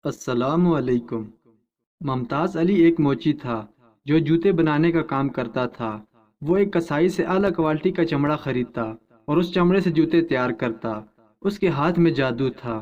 السلام علیکم۔ ممتاز علی ایک موچی تھا جو جوتے بنانے کا کام کرتا تھا۔ وہ ایک کسائی سے اعلیٰ کوالٹی کا چمڑا خریدتا اور اس چمڑے سے جوتے تیار کرتا۔ اس کے ہاتھ میں جادو تھا،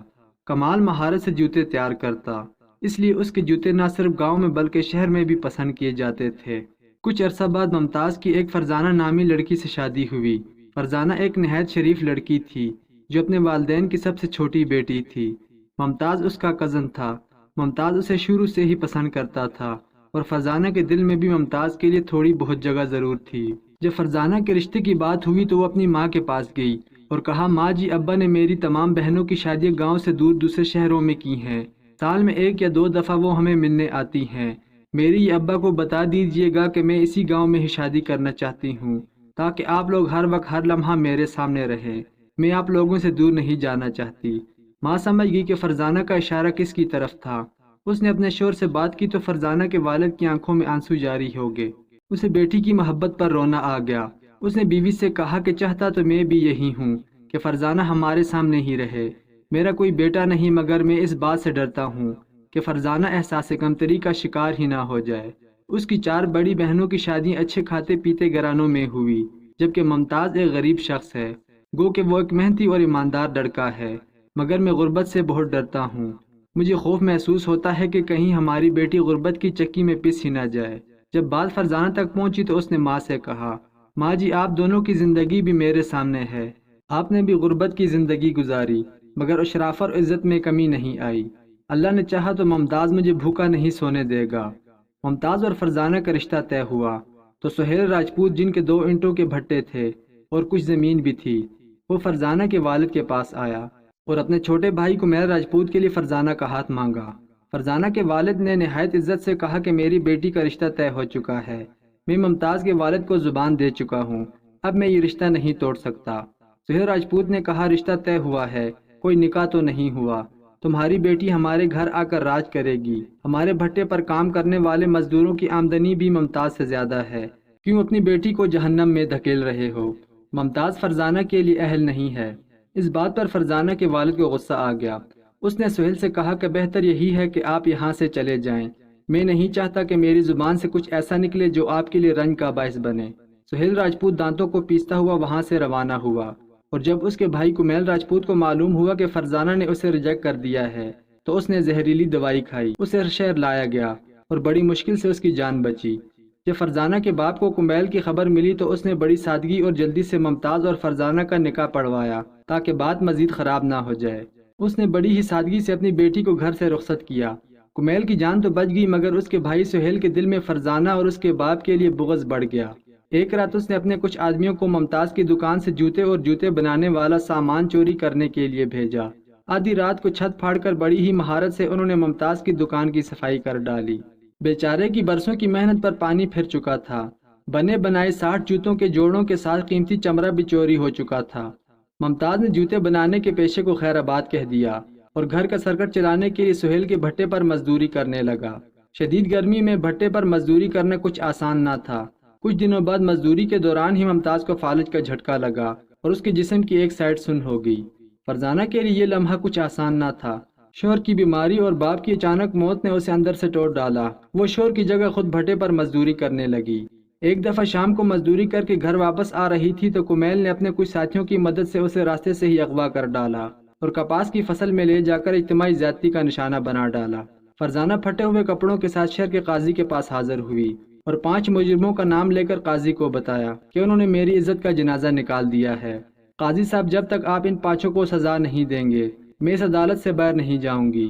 کمال مہارت سے جوتے تیار کرتا، اس لیے اس کے جوتے نہ صرف گاؤں میں بلکہ شہر میں بھی پسند کیے جاتے تھے۔ کچھ عرصہ بعد ممتاز کی ایک فرزانہ نامی لڑکی سے شادی ہوئی۔ فرزانہ ایک نہایت شریف لڑکی تھی جو اپنے والدین کی سب سے چھوٹی بیٹی تھی۔ ممتاز اس کا کزن تھا۔ ممتاز اسے شروع سے ہی پسند کرتا تھا اور فرزانہ کے دل میں بھی ممتاز کے لیے تھوڑی بہت جگہ ضرور تھی۔ جب فرزانہ کے رشتے کی بات ہوئی تو وہ اپنی ماں کے پاس گئی اور کہا، ماں جی، ابا نے میری تمام بہنوں کی شادیاں گاؤں سے دور دوسرے شہروں میں کی ہیں۔ سال میں 1 یا 2 دفعہ وہ ہمیں ملنے آتی ہیں۔ میری یہ ابا کو بتا دیجیے گا کہ میں اسی گاؤں میں ہی شادی کرنا چاہتی ہوں تاکہ آپ لوگ ہر وقت ہر لمحہ میرے سامنے رہیں۔ میں آپ لوگوں سے دور نہیں جانا چاہتی۔ ماں سمجھ گئی کہ فرزانہ کا اشارہ کس کی طرف تھا۔ اس نے اپنے شوہر سے بات کی تو فرزانہ کے والد کی آنکھوں میں آنسو جاری ہو گئے۔ اسے بیٹی کی محبت پر رونا آ گیا۔ اس نے بیوی سے کہا کہ چاہتا تو میں بھی یہی ہوں کہ فرزانہ ہمارے سامنے ہی رہے۔ میرا کوئی بیٹا نہیں، مگر میں اس بات سے ڈرتا ہوں کہ فرزانہ احساس کمتری کا شکار ہی نہ ہو جائے۔ اس کی 4 بڑی بہنوں کی شادیاں اچھے کھاتے پیتے گھرانوں میں ہوئی، جبکہ ممتاز ایک غریب شخص ہے۔ گو کہ وہ ایک محنتی اور ایماندار لڑکا ہے، مگر میں غربت سے بہت ڈرتا ہوں۔ مجھے خوف محسوس ہوتا ہے کہ کہیں ہماری بیٹی غربت کی چکی میں پس ہی نہ جائے۔ جب بات فرزانہ تک پہنچی تو اس نے ماں سے کہا، ماں جی، آپ دونوں کی زندگی بھی میرے سامنے ہے۔ آپ نے بھی غربت کی زندگی گزاری، مگر اشراف اور عزت میں کمی نہیں آئی۔ اللہ نے چاہا تو ممتاز مجھے بھوکا نہیں سونے دے گا۔ ممتاز اور فرزانہ کا رشتہ طے ہوا تو سہیل راجپوت، جن کے 2 اینٹوں کے بھٹے تھے اور کچھ زمین بھی تھی، وہ فرزانہ کے والد کے پاس آیا اور اپنے چھوٹے بھائی کمیل راجپوت کے لیے فرزانہ کا ہاتھ مانگا۔ فرزانہ کے والد نے نہایت عزت سے کہا کہ میری بیٹی کا رشتہ طے ہو چکا ہے۔ میں ممتاز کے والد کو زبان دے چکا ہوں، اب میں یہ رشتہ نہیں توڑ سکتا۔ سہیل راجپوت نے کہا، رشتہ طے ہوا ہے، کوئی نکاح تو نہیں ہوا۔ تمہاری بیٹی ہمارے گھر آ کر راج کرے گی۔ ہمارے بھٹے پر کام کرنے والے مزدوروں کی آمدنی بھی ممتاز سے زیادہ ہے۔ کیوں اپنی بیٹی کو جہنم میں دھکیل رہے ہو؟ ممتاز فرزانہ کے لیے اہل نہیں ہے۔ اس بات پر فرزانہ کے والد کو غصہ آ گیا۔ اس نے سہیل سے کہا کہ بہتر یہی ہے کہ آپ یہاں سے چلے جائیں۔ میں نہیں چاہتا کہ میری زبان سے کچھ ایسا نکلے جو آپ کے لیے رنج کا باعث بنے۔ سہیل راجپوت دانتوں کو پیستا ہوا وہاں سے روانہ ہوا، اور جب اس کے بھائی کمیل راجپوت کو معلوم ہوا کہ فرزانہ نے اسے ریجیکٹ کر دیا ہے تو اس نے زہریلی دوائی کھائی۔ اسے شہر لایا گیا اور بڑی مشکل سے اس کی جان بچی۔ جب فرزانہ کے باپ کو کمیل کی خبر ملی تو اس نے بڑی سادگی اور جلدی سے ممتاز اور فرزانہ کا نکاح پڑھوایا تاکہ بات مزید خراب نہ ہو جائے۔ اس نے بڑی ہی سادگی سے اپنی بیٹی کو گھر سے رخصت کیا۔ کمیل کی جان تو بچ گئی، مگر اس کے بھائی سہیل کے دل میں فرزانہ اور اس کے باپ کے لیے بغض بڑھ گیا۔ ایک رات اس نے اپنے کچھ آدمیوں کو ممتاز کی دکان سے جوتے اور جوتے بنانے والا سامان چوری کرنے کے لیے بھیجا۔ آدھی رات کو چھت پھاڑ کر بڑی ہی مہارت سے انہوں نے ممتاز کی دکان کی صفائی کر ڈالی۔ بیچارے کی برسوں کی محنت پر پانی پھر چکا تھا۔ بنے بنائے 60 جوتوں کے جوڑوں کے ساتھ قیمتی چمڑا بھی چوری ہو چکا تھا۔ ممتاز نے جوتے بنانے کے پیشے کو خیر آباد کہہ دیا اور گھر کا سرکٹ چلانے کے لیے سہیل کے بھٹے پر مزدوری کرنے لگا۔ شدید گرمی میں بھٹے پر مزدوری کرنا کچھ آسان نہ تھا۔ کچھ دنوں بعد مزدوری کے دوران ہی ممتاز کو فالج کا جھٹکا لگا اور اس کے جسم کی ایک سائیڈ سن ہو گئی۔ فرزانہ کے لیے یہ لمحہ کچھ آسان نہ تھا۔ شوہر کی بیماری اور باپ کی اچانک موت نے اسے اندر سے توڑ ڈالا۔ وہ شوہر کی جگہ خود بھٹے پر مزدوری کرنے لگی۔ ایک دفعہ شام کو مزدوری کر کے گھر واپس آ رہی تھی تو کمیل نے اپنے کچھ ساتھیوں کی مدد سے اسے راستے سے ہی اغوا کر ڈالا اور کپاس کی فصل میں لے جا کر اجتماعی زیادتی کا نشانہ بنا ڈالا۔ فرزانہ پھٹے ہوئے کپڑوں کے ساتھ شہر کے قاضی کے پاس حاضر ہوئی اور 5 مجرموں کا نام لے کر قاضی کو بتایا کہ انہوں نے میری عزت کا جنازہ نکال دیا ہے۔ قاضی صاحب، جب تک آپ ان 5 کو سزا نہیں دیں گے میں اس عدالت سے باہر نہیں جاؤں گی۔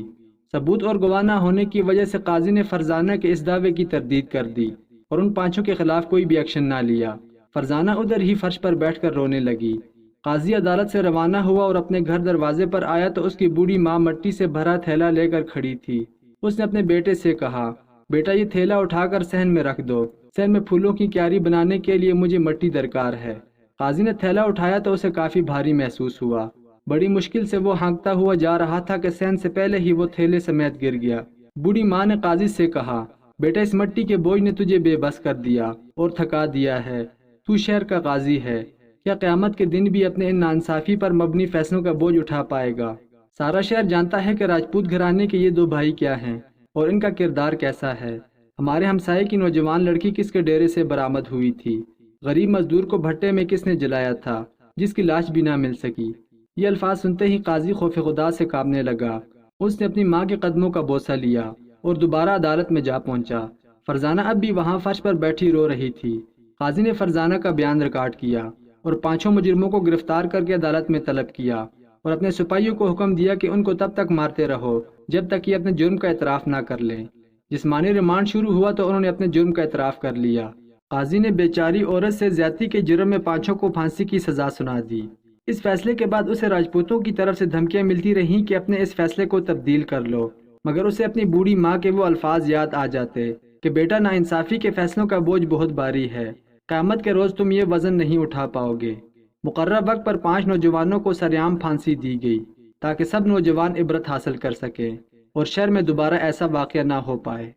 ثبوت اور گواہ نہ ہونے کی وجہ سے قاضی نے فرزانہ کے اس دعوے کی تردید کر دی اور ان 5 کے خلاف کوئی بھی ایکشن نہ لیا۔ فرزانہ ادھر ہی فرش پر بیٹھ کر رونے لگی۔ قاضی عدالت سے روانہ ہوا اور اپنے گھر دروازے پر آیا تو اس کی بوڑھی ماں مٹی سے بھرا تھیلا لے کر کھڑی تھی۔ اس نے اپنے بیٹے سے کہا، بیٹا، یہ تھیلا اٹھا کر صحن میں رکھ دو۔ صحن میں پھولوں کی کیاری بنانے کے لیے مجھے مٹی درکار ہے۔ قاضی نے تھیلا اٹھایا تو اسے کافی بھاری محسوس ہوا۔ بڑی مشکل سے وہ ہانکتا ہوا جا رہا تھا کہ صحن سے پہلے ہی وہ تھیلے سمیت گر گیا۔ بوڑھی ماں نے قاضی سے کہا، بیٹا، اس مٹی کے بوجھ نے تجھے بے بس کر دیا اور تھکا دیا ہے۔ تو شہر کا قاضی ہے، کیا قیامت کے دن بھی اپنے ان ناانصافی پر مبنی فیصلوں کا بوجھ اٹھا پائے گا؟ سارا شہر جانتا ہے کہ راجپوت گھرانے کے یہ دو بھائی کیا ہیں اور ان کا کردار کیسا ہے۔ ہمارے ہمسائے کی نوجوان لڑکی کس کے ڈیرے سے برآمد ہوئی تھی؟ غریب مزدور کو بھٹے میں کس نے جلایا تھا جس کی لاش بھی نہ مل سکی؟ یہ الفاظ سنتے ہی قاضی خوف خدا سے کانپنے لگا۔ اس نے اپنی ماں کے قدموں کا بوسہ لیا اور دوبارہ عدالت میں جا پہنچا۔ فرزانہ اب بھی وہاں فرش پر بیٹھی رو رہی تھی۔ قاضی نے فرزانہ کا بیان ریکارڈ کیا اور 5 مجرموں کو گرفتار کر کے عدالت میں طلب کیا اور اپنے سپاہیوں کو حکم دیا کہ ان کو تب تک مارتے رہو جب تک یہ اپنے جرم کا اعتراف نہ کر لیں۔ جسمانی ریمانڈ شروع ہوا تو انہوں نے اپنے جرم کا اعتراف کر لیا۔ قاضی نے بیچاری عورت سے زیادتی کے جرم میں 5 کو پھانسی کی سزا سنا دی۔ اس فیصلے کے بعد اسے راجپوتوں کی طرف سے دھمکیاں ملتی رہیں کہ اپنے اس فیصلے کو تبدیل کر لو، مگر اسے اپنی بوڑھی ماں کے وہ الفاظ یاد آ جاتے کہ بیٹا، ناانصافی کے فیصلوں کا بوجھ بہت بھاری ہے، قیامت کے روز تم یہ وزن نہیں اٹھا پاؤ گے۔ مقررہ وقت پر 5 نوجوانوں کو سرعام پھانسی دی گئی تاکہ سب نوجوان عبرت حاصل کر سکیں اور شہر میں دوبارہ ایسا واقعہ نہ ہو پائے۔